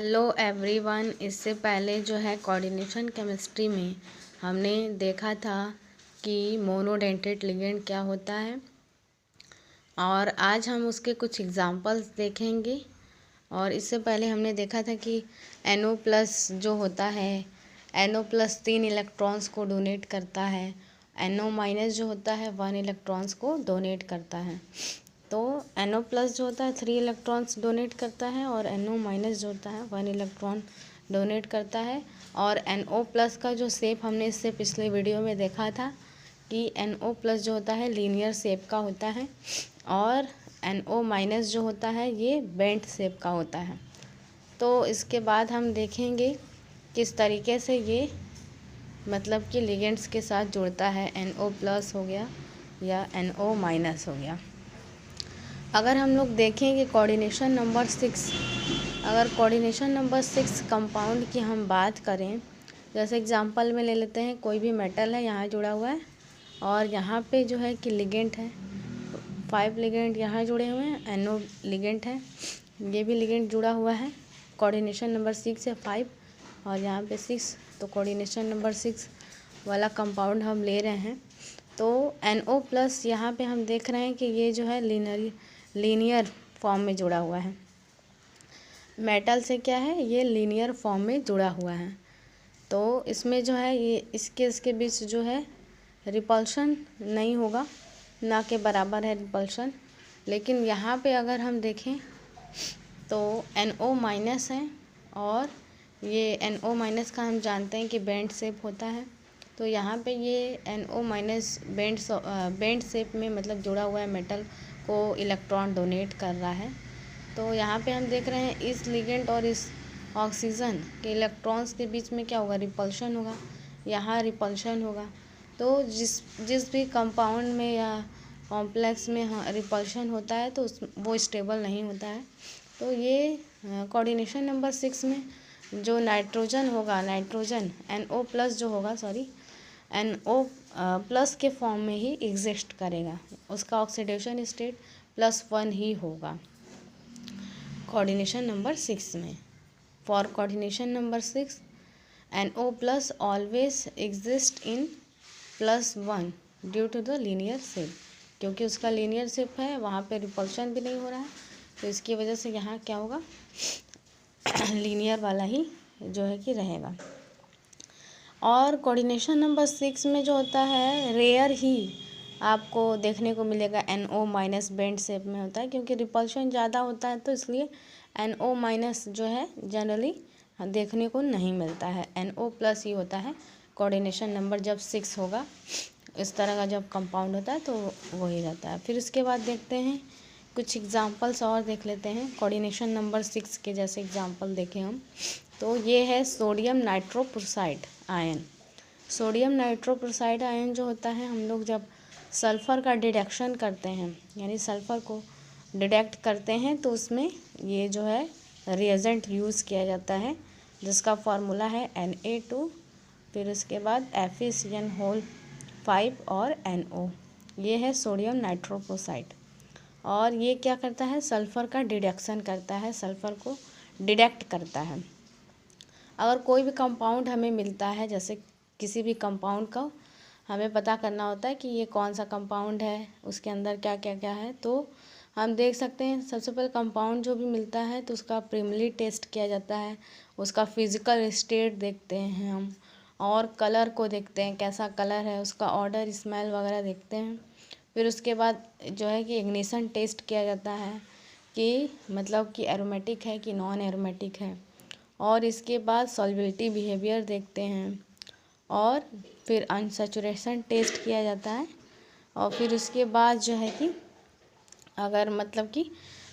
Hello everyone. इससे पहले जो है कोऑर्डिनेशन केमिस्ट्री में हमने देखा था कि मोनोडेंटेट लिगेंड क्या होता है, और आज हम उसके कुछ एग्जांपल्स देखेंगे। और इससे पहले हमने देखा था कि NO+ जो होता है, NO+ 3 इलेक्ट्रॉन्स को डोनेट करता है, NO- जो होता है 1 इलेक्ट्रॉन्स को डोनेट करता है। तो NO+ जो होता है 3 इलेक्ट्रॉन्स डोनेट करता है और NO- जो होता है 1 इलेक्ट्रॉन डोनेट करता है। और NO+ का जो शेप हमने इससे पिछले वीडियो में देखा था कि NO+ जो होता है लीनियर शेप का होता है, और NO- जो होता है ये बेंट शेप का होता है। तो इसके बाद हम देखेंगे किस तरीके से ये मतलब कि लिगेंड्स के साथ जुड़ता है। NO+ हो गया या NO- हो गया। अगर हम लोग देखें कि कोऑर्डिनेशन नंबर 6 कंपाउंड की हम बात करें, जैसे एग्जांपल में ले लेते हैं, कोई भी मेटल है यहाँ जुड़ा हुआ है और यहाँ पे जो है कि लिगेंड है, 5 लिगेंड यहाँ जुड़े हुए हैं, NO लिगेंड है, ये भी लिगेंड जुड़ा हुआ है। कोऑर्डिनेशन नंबर 6 है 5 और यहाँ पे 6, तो कोऑर्डिनेशन नंबर 6 वाला कंपाउंड हम ले रहे हैं। तो NO+ यहाँ पे हम देख रहे हैं कि ये जो है लीनियर फॉर्म में जुड़ा हुआ है। मेटल से क्या है, ये लीनियर फॉर्म में जुड़ा हुआ है। तो इसमें जो है ये इसके बीच जो है रिपल्शन नहीं होगा, ना के बराबर है रिपल्शन। लेकिन यहाँ पे अगर हम देखें तो NO- है, और ये NO- का हम जानते हैं कि बेंट शेप होता है। तो यहाँ पे ये NO- बेंट शेप में मतलब जुड़ा हुआ है, मेटल को इलेक्ट्रॉन डोनेट कर रहा है। तो यहाँ पे हम देख रहे हैं इस लिगेंड और इस ऑक्सीजन के इलेक्ट्रॉन्स के बीच में क्या होगा, रिपल्शन होगा, यहाँ रिपल्शन होगा। तो जिस भी कंपाउंड में या कॉम्प्लेक्स में रिपल्शन होता है तो वो स्टेबल नहीं होता है। तो ये कोऑर्डिनेशन नंबर 6 में जो नाइट्रोजन होगा, नाइट्रोजन NO+ जो होगा, NO+ के फॉर्म में ही एग्जिस्ट करेगा, उसका ऑक्सीडेशन स्टेट +1 ही होगा कोऑर्डिनेशन नंबर 6 में। For coordination number 6 NO+ always exist in +1 due to the linear shape, क्योंकि उसका लीनियर शेप है, वहाँ पे रिपल्शन भी नहीं हो रहा है, तो इसकी वजह से यहाँ क्या होगा लीनियर वाला ही जो है कि रहेगा। और कोऑर्डिनेशन नंबर 6 में जो होता है रेयर ही आपको देखने को मिलेगा NO- बेंट शेप में होता है, क्योंकि रिपल्शन ज़्यादा होता है, तो इसलिए NO- जो है जनरली देखने को नहीं मिलता है, NO+ ही होता है। कोऑर्डिनेशन नंबर जब 6 होगा, इस तरह का जब कंपाउंड होता है तो वही रहता है। फिर उसके बाद देखते हैं कुछ एग्जांपल्स और देख लेते हैं कोऑर्डिनेशन नंबर 6 के। जैसे एग्जांपल देखें हम, तो ये है sodium nitroprusside ion. Sodium nitroprusside ion जो होता है, हम लोग जब सल्फ़र का डिडक्शन करते हैं, यानी सल्फ़र को डिडक्ट करते हैं, तो उसमें ये जो है रिएजेंट यूज़ किया जाता है, जिसका फार्मूला है Na2, फिर उसके बाद FeCN5 और NO। ये है सोडियम नाइट्रोप्रोसाइड, और ये क्या करता है, सल्फ़र का डिडक्शन करता है, सल्फ़र को डिडक्ट करता है। अगर कोई भी कंपाउंड हमें मिलता है, जैसे किसी भी कंपाउंड का हमें पता करना होता है कि ये कौन सा कंपाउंड है, उसके अंदर क्या क्या क्या है, तो हम देख सकते हैं सबसे पहले कंपाउंड जो भी मिलता है तो उसका प्राइमरी टेस्ट किया जाता है, उसका फिज़िकल स्टेट देखते हैं हम, और कलर को देखते हैं कैसा कलर है, उसका ऑर्डर, स्मेल वगैरह देखते हैं। फिर उसके बाद जो है कि इग्निशन टेस्ट किया जाता है कि मतलब कि एरोमेटिक है कि नॉन एरोमेटिक है, और इसके बाद सॉल्युबिलिटी बिहेवियर देखते हैं, और फिर अनसैचुरेशन टेस्ट किया जाता है। और फिर उसके बाद जो है कि अगर मतलब कि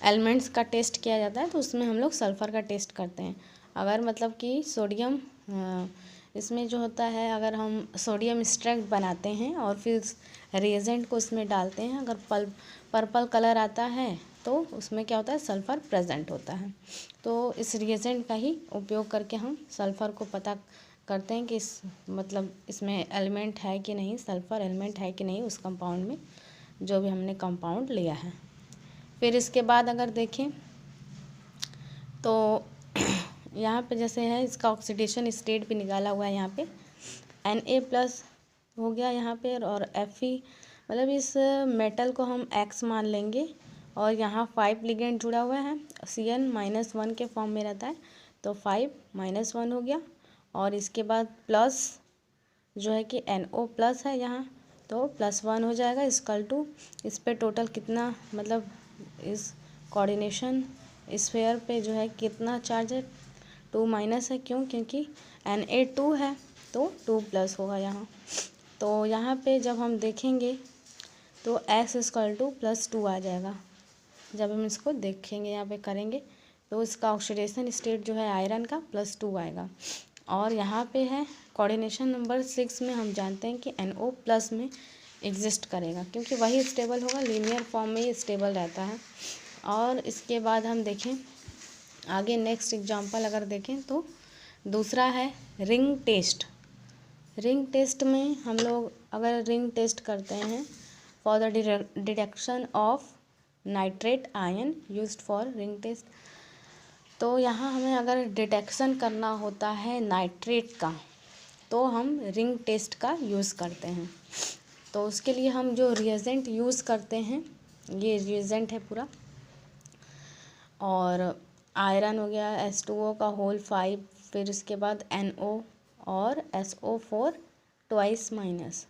एलिमेंट्स का टेस्ट किया जाता है, तो उसमें हम लोग सल्फ़र का टेस्ट करते हैं। अगर मतलब कि सोडियम इसमें जो होता है, अगर हम सोडियम एक्सट्रैक्ट बनाते हैं और फिर रिएजेंट को उसमें डालते हैं, अगर पर्पल कलर आता है तो उसमें क्या होता है, सल्फ़र प्रेजेंट होता है। तो इस रिएजेंट का ही उपयोग करके हम सल्फ़र को पता करते हैं कि मतलब इसमें एलिमेंट है कि नहीं, सल्फ़र एलिमेंट है कि नहीं उस कंपाउंड में, जो भी हमने कंपाउंड लिया है। फिर इसके बाद अगर देखें तो यहाँ पे जैसे है इसका ऑक्सीडेशन स्टेट भी निकाला हुआ है यहाँ पे Na+ हो गया यहाँ पे, और Fe मतलब इस मेटल को हम X मान लेंगे, और यहाँ 5 लिगेंड जुड़ा हुआ है, Cn-1 के फॉर्म में रहता है, तो 5-1 हो गया। और इसके बाद प्लस जो है कि NO+ है यहाँ, तो +1 हो जाएगा इक्वल टू, इस पे टोटल कितना मतलब इस कोऑर्डिनेशन स्फीयर पे जो है कितना चार्ज है, 2- है। क्यों? क्योंकि Na2 है तो 2+ होगा यहाँ। तो यहाँ पे जब हम देखेंगे तो X = +2 आ जाएगा। जब हम इसको देखेंगे यहाँ पे करेंगे तो इसका ऑक्सीडेशन स्टेट जो है आयरन का +2 आएगा। और यहाँ पे है कोऑर्डिनेशन नंबर 6 में हम जानते हैं कि NO+ में एग्जिस्ट करेगा, क्योंकि वही स्टेबल होगा, लीनियर फॉर्म में ही स्टेबल रहता है। और इसके बाद हम देखें आगे नेक्स्ट एग्जांपल अगर देखें तो दूसरा है रिंग टेस्ट। रिंग टेस्ट में हम लोग अगर रिंग टेस्ट करते हैं for the detection of nitrate ion used for ring test, तो यहाँ हमें अगर डिटेक्शन करना होता है नाइट्रेट का तो हम रिंग टेस्ट का यूज़ करते हैं। तो उसके लिए हम जो रिएजेंट यूज़ करते हैं, ये रिएजेंट है पूरा, और आयरन हो गया H2O का होल 5, फिर इसके बाद NO और SO4 2-,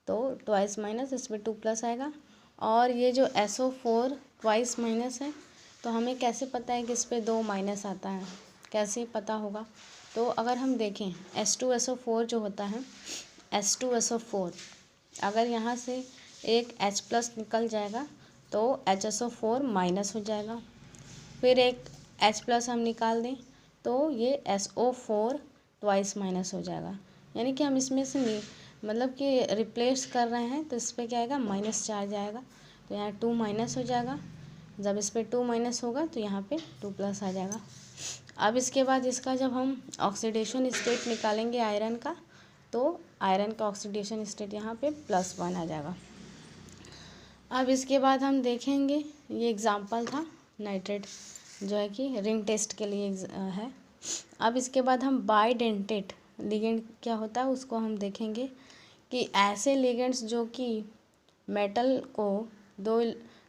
तो 2- इसमें 2+ आएगा। और ये जो SO4 2- है, तो हमें कैसे पता है कि इस पर 2- आता है, कैसे पता होगा? तो अगर हम देखें H2SO4 जो होता है, H2SO4 अगर यहाँ से एक H+ निकल जाएगा तो HSO4- हो जाएगा, फिर एक H+ हम निकाल दें तो ये SO4 2- हो जाएगा। यानी कि हम इसमें से मतलब कि रिप्लेस कर रहे हैं, तो इस पर क्या आएगा, माइनस चार्ज आएगा, तो यहाँ 2- हो जाएगा। जब इस पर 2- होगा तो यहाँ पे 2+ आ जाएगा। अब इसके बाद इसका जब हम ऑक्सीडेशन स्टेट निकालेंगे आयरन का, तो आयरन का ऑक्सीडेशन स्टेट यहाँ पे +1 आ जाएगा। अब इसके बाद हम देखेंगे, ये एग्जांपल था नाइट्रेट जो है कि रिंग टेस्ट के लिए है। अब इसके बाद हम बाइडेंटेट लिगेंड क्या होता है उसको हम देखेंगे कि ऐसे लिगेंड्स जो कि मेटल को 2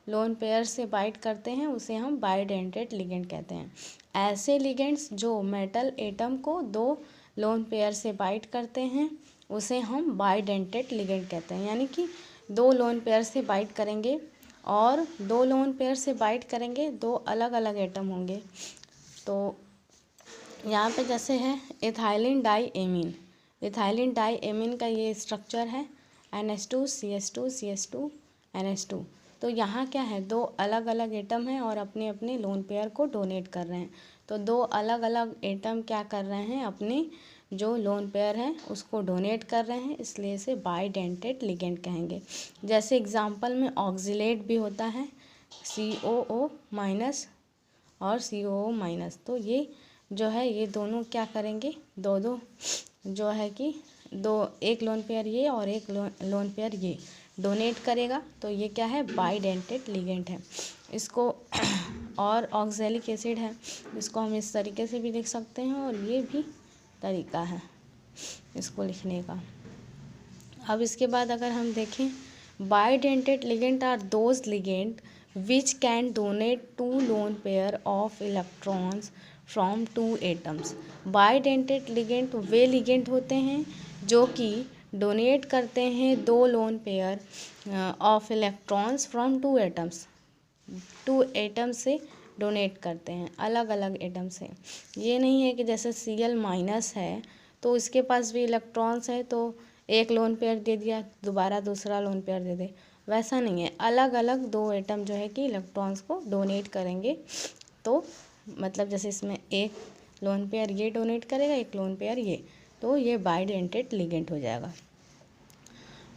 लोन पेयर से बाइंड करते हैं उसे हम बाइडेंटेट लिगेंड कहते हैं। ऐसे लिगेंड्स जो मेटल एटम को 2 लोन पेयर से बाइंड करते हैं उसे हम बाइडेंटेट लिगेंड कहते हैं। यानी कि 2 लोन पेयर से बाइंड करेंगे, और 2 लोन पेयर से बाइंड करेंगे 2 अलग अलग एटम होंगे। तो यहाँ पे जैसे है इथाइलिन डाईएमीन, इथाइलिन डाईएमीन का ये स्ट्रक्चर है NH2 CH2 CH2 NH2। तो यहाँ क्या है, 2 अलग अलग एटम हैं और अपने अपने लोन पेयर को डोनेट कर रहे हैं। तो 2 अलग अलग एटम क्या कर रहे हैं, अपने जो लोन पेयर है उसको डोनेट कर रहे हैं, इसलिए इसे बाइडेंटेट लिगेंड कहेंगे। जैसे एग्जांपल में ऑक्जिलेट भी होता है COO- और COO-। तो ये जो है ये दोनों क्या करेंगे, दो जो है कि एक लोन पेयर ये और एक लोन पेयर ये डोनेट करेगा, तो ये क्या है, बाइडेंटेट लिगेंड है। इसको और ऑक्जेलिक एसिड है, इसको हम इस तरीके से भी लिख सकते हैं, और ये भी तरीका है इसको लिखने का। अब इसके बाद अगर हम देखें, bidentate ligand are those ligand which can donate 2 lone pair of electrons from 2 atoms। Bidentate ligand way ligand होते हैं जो कि डोनेट करते हैं 2 lone pair of electrons from 2 atoms, 2 atom से डोनेट करते हैं, अलग अलग एटम से। ये नहीं है कि जैसे Cl- है तो इसके पास भी इलेक्ट्रॉन्स है तो एक लोन पेयर दे दिया, दोबारा दूसरा लोन पेयर दे दे, वैसा नहीं है। अलग अलग 2 एटम जो है कि इलेक्ट्रॉन्स को डोनेट करेंगे। तो मतलब जैसे इसमें एक लोन पेयर ये डोनेट करेगा, एक लोन पेयर ये, तो ये बाइडेंटेट लिगेंड हो जाएगा।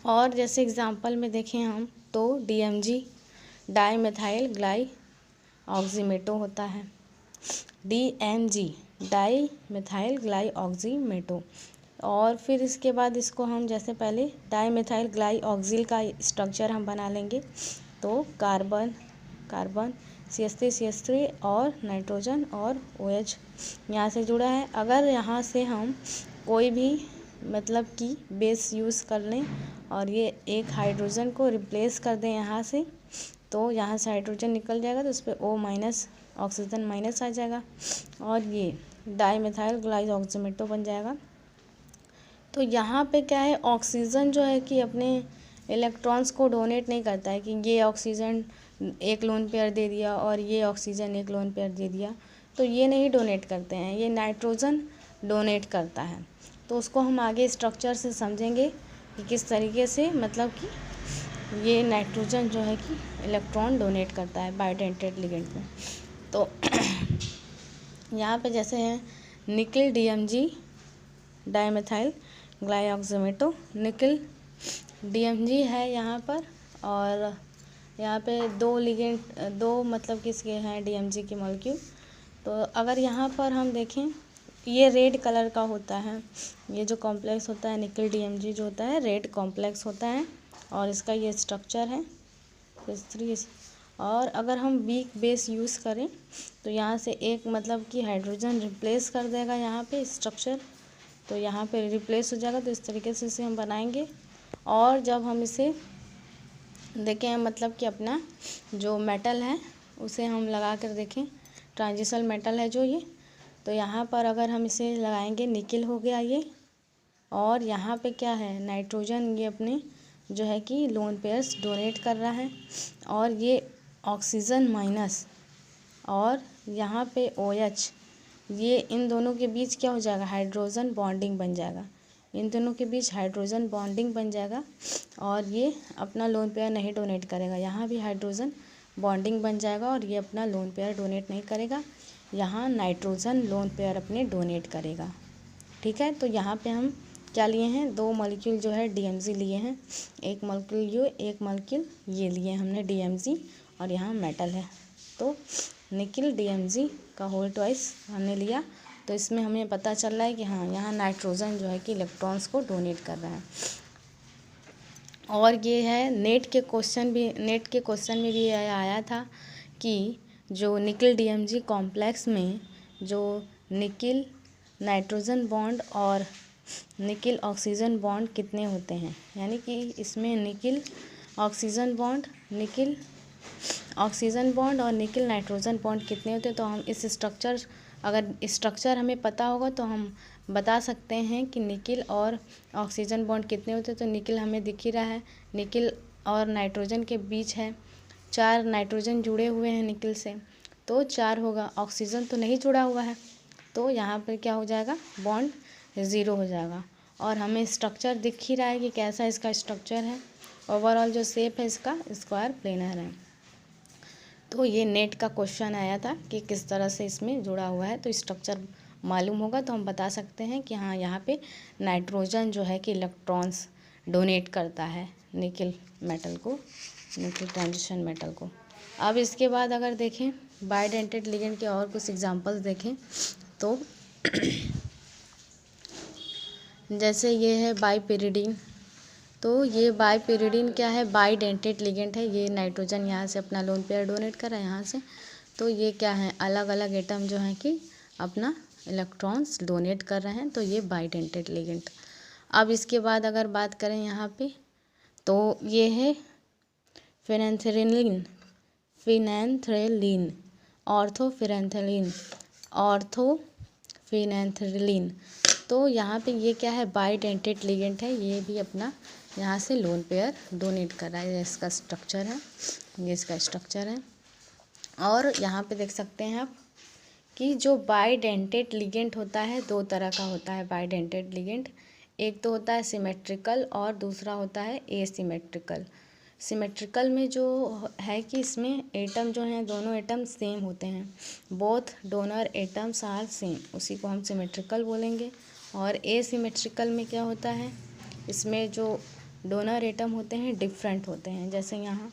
और जैसे एग्जांपल में देखें हम तो DMG डाईमेथाइल ग्लाई ऑक्सीमेटो होता है, DMG डाईमेथाइल ग्लाई ऑक्सीमेटो। और फिर इसके बाद इसको हम जैसे पहले डाईमेथाइल ग्लाई ऑक्सिल का स्ट्रक्चर हम बना लेंगे, तो कार्बन CH3 और नाइट्रोजन और OH यहाँ से जुड़ा है। अगर यहाँ से हम कोई भी मतलब कि बेस यूज़ कर लें और ये एक हाइड्रोजन को रिप्लेस कर दें यहाँ से, तो यहाँ से हाइड्रोजन निकल जाएगा, तो इस पर O- ऑक्सीजन माइनस आ जाएगा और ये डाईमिथाइल ग्लाइऑक्सीमेटो बन जाएगा। तो यहाँ पे क्या है, ऑक्सीजन जो है कि अपने इलेक्ट्रॉन्स को डोनेट नहीं करता है कि ये ऑक्सीजन एक लोन पेयर दे दिया और ये ऑक्सीजन एक लोन पेयर दे दिया, तो ये नहीं डोनेट करते हैं, ये नाइट्रोजन डोनेट करता है। तो उसको हम आगे स्ट्रक्चर से समझेंगे कि किस तरीके से मतलब कि ये नाइट्रोजन जो है कि इलेक्ट्रॉन डोनेट करता है बाइडेंटेड लिगेंड में। तो यहाँ पे जैसे है nickel DMG dimethyl glyoximato, nickel DMG है यहाँ पर, और यहाँ पे दो मतलब किसके हैं DMG के मॉलिक्यूल। तो अगर यहाँ पर हम देखें, ये रेड कलर का होता है, ये जो कॉम्प्लेक्स होता है निकिल DMG जो होता है रेड कॉम्प्लेक्स होता है और इसका ये स्ट्रक्चर है CH3। और अगर हम वीक बेस यूज़ करें तो यहाँ से एक मतलब कि हाइड्रोजन रिप्लेस कर देगा यहाँ पे स्ट्रक्चर, तो यहाँ पे रिप्लेस हो जाएगा। तो इस तरीके से इसे हम बनाएंगे और जब हम इसे देखें मतलब कि अपना जो मेटल है उसे हम लगा कर देखें, ट्रांजिशनल मेटल है जो ये, तो यहाँ पर अगर हम इसे लगाएंगे निकिल हो गया ये, और यहाँ पे क्या है नाइट्रोजन, ये अपने जो है कि लोन पेयर्स डोनेट कर रहा है, और ये ऑक्सीजन माइनस और यहाँ पे OH, ये इन दोनों के बीच क्या हो जाएगा, हाइड्रोजन बॉन्डिंग बन जाएगा, इन दोनों के बीच हाइड्रोजन बॉन्डिंग बन जाएगा और ये अपना लोन पेयर नहीं डोनेट करेगा। यहाँ भी हाइड्रोजन बॉन्डिंग बन जाएगा और ये अपना लोन पेयर डोनेट नहीं करेगा, यहाँ नाइट्रोजन लोन पेयर अपने डोनेट करेगा। ठीक है, तो यहाँ पे हम क्या लिए हैं, दो मॉलिक्यूल जो है DMG लिए हैं, एक मॉलिक्यूल ये, एक मॉलिक्यूल ये लिए हमने DMG, और यहाँ मेटल है। तो निकिल DMG का होल ट्वाइस हमने लिया, तो इसमें हमें पता चल रहा है कि हाँ यहाँ नाइट्रोजन जो है कि इलेक्ट्रॉन्स को डोनेट कर रहा है। और ये है नेट के क्वेश्चन में भी ये आया था कि जो निकिल DMG कॉम्प्लेक्स में जो निकिल नाइट्रोजन बॉन्ड और निकिल ऑक्सीजन बॉन्ड कितने होते हैं, यानी कि इसमें निकिल ऑक्सीजन बॉन्ड और निकिल नाइट्रोजन बॉन्ड कितने होते हैं। तो हम इस स्ट्रक्चर हमें पता होगा तो हम बता सकते हैं कि निकिल और ऑक्सीजन बॉन्ड कितने होते हैं। तो निकिल हमें दिख ही रहा है, निकिल और नाइट्रोजन के बीच है 4 नाइट्रोजन जुड़े हुए हैं निकिल से, तो 4 होगा, ऑक्सीजन तो नहीं जुड़ा हुआ है, तो यहाँ पर क्या हो जाएगा, बॉन्ड 0 हो जाएगा। और हमें स्ट्रक्चर दिख ही रहा है कि कैसा इसका स्ट्रक्चर है, ओवरऑल जो शेप है इसका स्क्वायर प्लेनर है। तो ये नेट का क्वेश्चन आया था कि किस तरह से इसमें जुड़ा हुआ है, तो स्ट्रक्चर मालूम होगा तो हम बता सकते हैं कि हाँ यहाँ पे नाइट्रोजन जो है कि इलेक्ट्रॉन्स डोनेट करता है निकिल मेटल को, निकिल ट्रांजिशन मेटल को। अब इसके बाद अगर देखें बाइडेंटेड लिगेंड के और कुछ एग्जांपल्स देखें तो जैसे ये है बाइपिरिडीन, तो ये बाइपिरिडीन क्या है, बाइडेंटेड लिगेंड है, ये नाइट्रोजन यहाँ से अपना लोन पेयर डोनेट कर रहा है यहाँ से, तो ये क्या है अलग अलग एटम जो है कि अपना इलेक्ट्रॉन्स डोनेट कर रहे हैं, तो ये बाइडेंटेड लिगेंड। अब इसके बाद अगर बात करें यहाँ पे तो ये है फिनेंथ्रेलिन, ऑर्थोफिनेंथ्रेलिन, तो यहाँ पे ये क्या है बाइडेंटेड लिगेंड है, ये भी अपना यहाँ से लोन पेयर डोनेट कर रहा है, इसका स्ट्रक्चर है, ये इसका स्ट्रक्चर है। और यहाँ पे देख सकते हैं आप कि जो बाइडेंटेड लिगेंड होता है 2 तरह का होता है बाइडेंटेड लिगेंड, एक तो होता है सिमेट्रिकल और दूसरा होता है एसिमेट्रिकल। सिमेट्रिकल में जो है कि इसमें एटम जो हैं दोनों एटम सेम होते हैं, both donor atoms are same, उसी को हम सिमेट्रिकल बोलेंगे। और एसिमेट्रिकल में क्या होता है, इसमें जो डोनर एटम होते हैं डिफरेंट होते हैं, जैसे यहाँ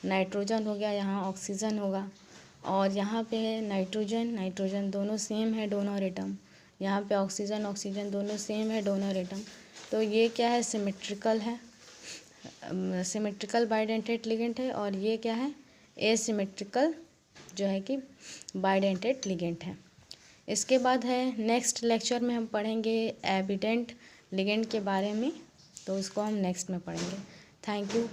नाइट्रोजन हो गया, यहाँ ऑक्सीजन होगा, और यहाँ पे है नाइट्रोजन दोनों सेम है डोनर एटम, यहाँ पे ऑक्सीजन दोनों सेम है डोनर एटम। तो ये क्या है सिमेट्रिकल है, सिमेट्रिकल बाइडेंटेड लिगेंड है। और ये क्या है एसिमेट्रिकल जो है कि बाइडेंटेड लिगेंड है। इसके बाद है नेक्स्ट लेक्चर में हम पढ़ेंगे एविडेंट लिगेंड के बारे में, तो उसको हम नेक्स्ट में पढ़ेंगे। Thank you.